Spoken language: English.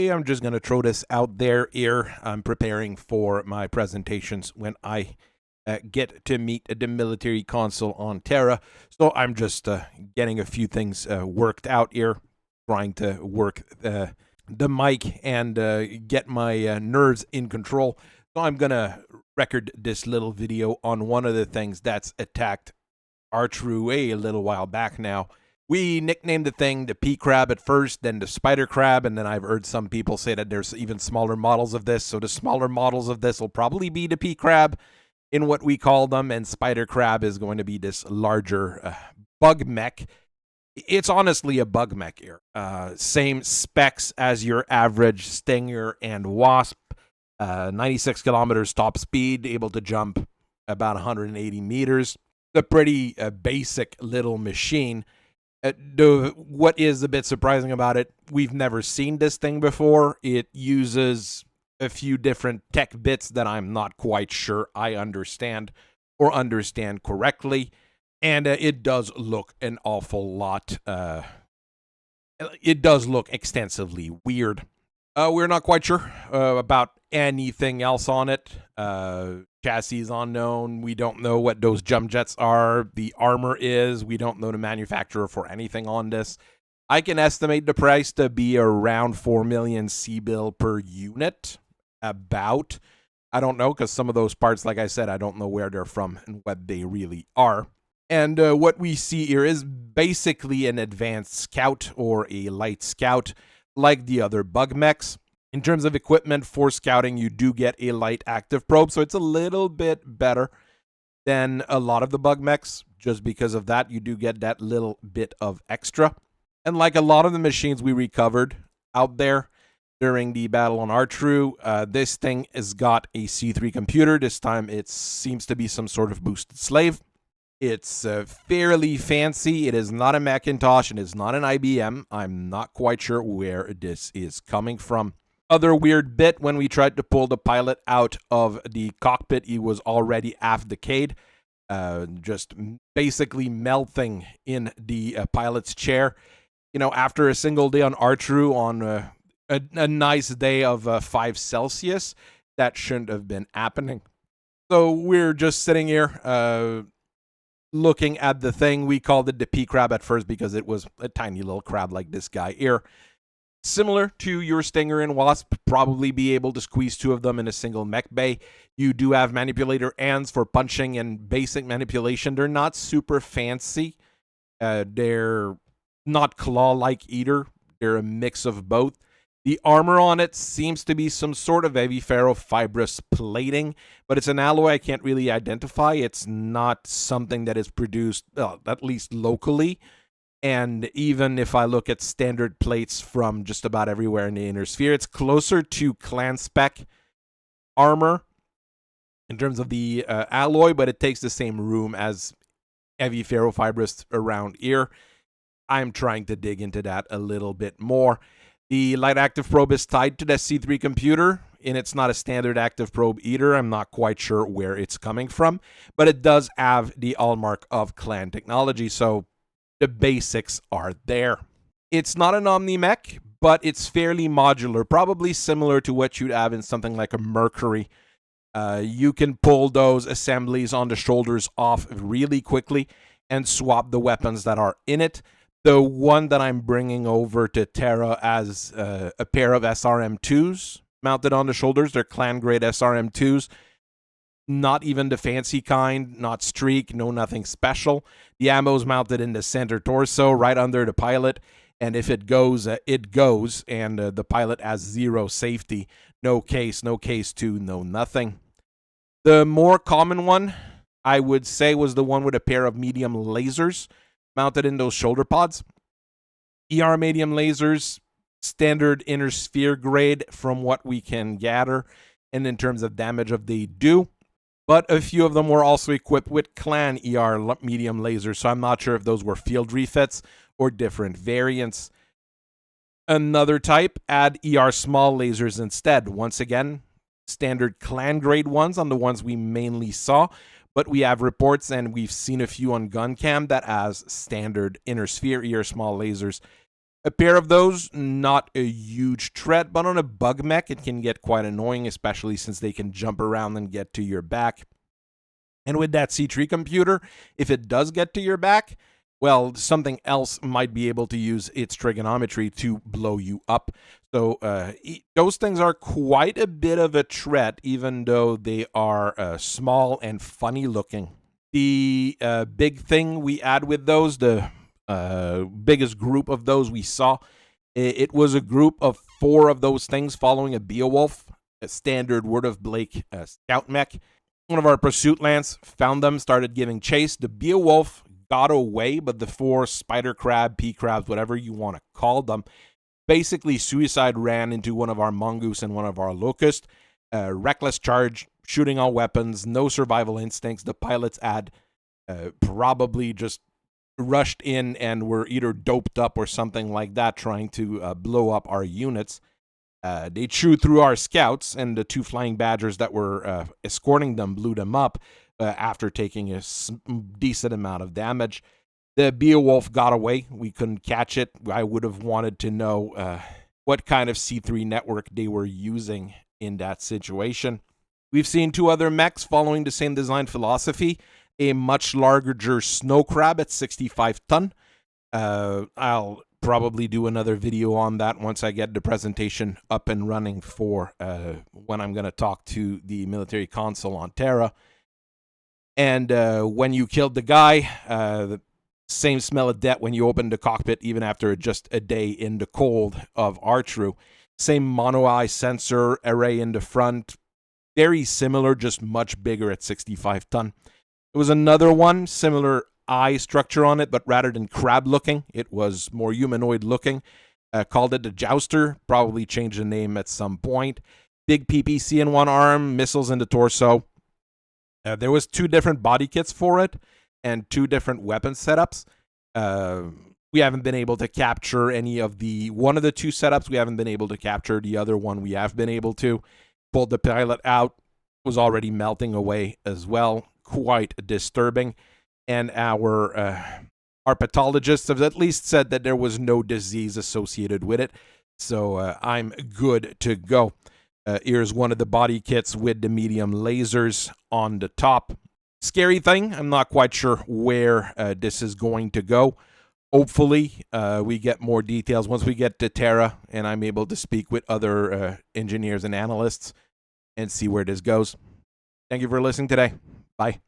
Today I'm just going to throw this out there here. I'm preparing for my presentations when I get to meet the military console on Terra. So I'm just getting a few things worked out here, trying to work the mic and get my nerves in control. So I'm going to record this little video on one of the things that's attacked our true a little while back now. We nicknamed the thing the Pea Crab at first, then the Spider Crab, and then I've heard some people say that there's even smaller models of this. So the smaller models of this will probably be the Pea Crab in what we call them, and Spider Crab is going to be this larger bug mech. It's honestly a bug mech here. Same specs as your average Stinger and Wasp. 96 kilometers top speed, able to jump about 180 meters. A pretty basic little machine. What is a bit surprising about it, we've never seen this thing before. It uses a few different tech bits that I'm not quite sure I understand or understand correctly. And it does look an awful lot. It does look extensively weird. We're not quite sure about anything else on it. Chassis is unknown. We don't know what those jump jets are. The armor is. We don't know the manufacturer for anything on this. I can estimate the price to be around 4 million C-bill per unit. About. I don't know, because some of those parts, like I said, I don't know where they're from and what they really are. And what we see here is basically an advanced scout or a light scout, like the other bug mechs. In terms of equipment for scouting, you do get a light active probe, so it's a little bit better than a lot of the bug mechs. Just because of that, you do get that little bit of extra. And like a lot of the machines we recovered out there during the battle on R-True, this thing has got a C3 computer. This time it seems to be some sort of boosted slave. It's fairly fancy. It is not a Macintosh and it's not an IBM. I'm not quite sure where this is coming from. Other weird bit, when we tried to pull the pilot out of the cockpit, he was already half decayed, just basically melting in the pilot's chair. You know, after a single day on R-True on a nice day of 5 Celsius, that shouldn't have been happening. So we're just sitting here looking at the thing. We called it the Pea Crab at first because it was a tiny little crab like this guy here. Similar to your Stinger and Wasp, probably be able to squeeze 2 of them in a single mech bay. You do have manipulator hands for punching and basic manipulation. They're not super fancy. They're not claw-like either. They're a mix of both. The armor on it seems to be some sort of heavy ferrofibrous plating, but it's an alloy I can't really identify. It's not something that is produced, at least locally. And even if I look at standard plates from just about everywhere in the inner sphere, it's closer to clan spec armor in terms of the alloy, but it takes the same room as heavy ferrofibrous around here. I'm trying to dig into that a little bit more. The light active probe is tied to the C3 computer, and it's not a standard active probe either. I'm not quite sure where it's coming from, but it does have the hallmark of clan technology, so the basics are there. It's not an Omni mech, but it's fairly modular, probably similar to what you'd have in something like a Mercury. You can pull those assemblies on the shoulders off really quickly and swap the weapons that are in it. The one that I'm bringing over to Terra as a pair of SRM2s mounted on the shoulders. They're clan-grade SRM2s. Not even the fancy kind, not streak, no nothing special. The ammo's mounted in the center torso, right under the pilot. And if it goes, it goes. And the pilot has 0 safety. No case 2, no nothing. The more common one, I would say, was the one with a pair of medium lasers mounted in those shoulder pods. ER medium lasers, standard inner sphere grade from what we can gather. And in terms of damage of they do. But a few of them were also equipped with clan ER medium lasers, so I'm not sure if those were field refits or different variants. Another type, add ER small lasers instead. Once again, standard clan grade ones on the ones we mainly saw, but we have reports and we've seen a few on gun cam that has standard inner sphere ER small lasers. A pair of those, not a huge threat, but on a bug mech, it can get quite annoying, especially since they can jump around and get to your back. And with that C3 computer, if it does get to your back, well, something else might be able to use its trigonometry to blow you up. So those things are quite a bit of a threat, even though they are small and funny looking. The big thing we add with those, the biggest group of those we saw, it was a group of 4 of those things following a Beowulf, a standard Word of Blake scout mech. One of our pursuit lance found them, started giving chase. The Beowulf got away, but the 4 spider crab, pea crabs, whatever you want to call them, basically suicide ran into one of our mongoose and one of our locust. Reckless charge, shooting all weapons, no survival instincts. The pilots had probably just rushed in and were either doped up or something like that, trying to blow up our units. They chewed through our scouts, and the 2 flying badgers that were escorting them blew them up after taking a decent amount of damage. The Beowulf got away. We couldn't catch it. I would have wanted to know what kind of C3 network they were using in that situation. We've seen 2 other mechs following the same design philosophy. A much larger snow crab at 65 ton. I'll probably do another video on that once I get the presentation up and running for when I'm going to talk to the military console on Terra. And when you killed the guy, the same smell of death when you opened the cockpit, even after just a day in the cold of Archeru. Same mono eye sensor array in the front. Very similar, just much bigger at 65 ton. There was another one, similar eye structure on it, but rather than crab looking, it was more humanoid looking. Called it the Jouster, probably changed the name at some point. Big PPC in one arm, missiles in the torso. There was 2 different body kits for it and 2 different weapon setups. We haven't been able to capture any of one of the 2 setups. We haven't been able to capture the other one. We have been able to. Pulled the pilot out, was already melting away as well. Quite disturbing. And our pathologists have at least said that there was no disease associated with it. So I'm good to go. Here's one of the body kits with the medium lasers on the top. Scary thing, I'm not quite sure where this is going to go. Hopefully, we get more details once we get to Terra and I'm able to speak with other engineers and analysts and see where this goes. Thank you for listening today. Bye.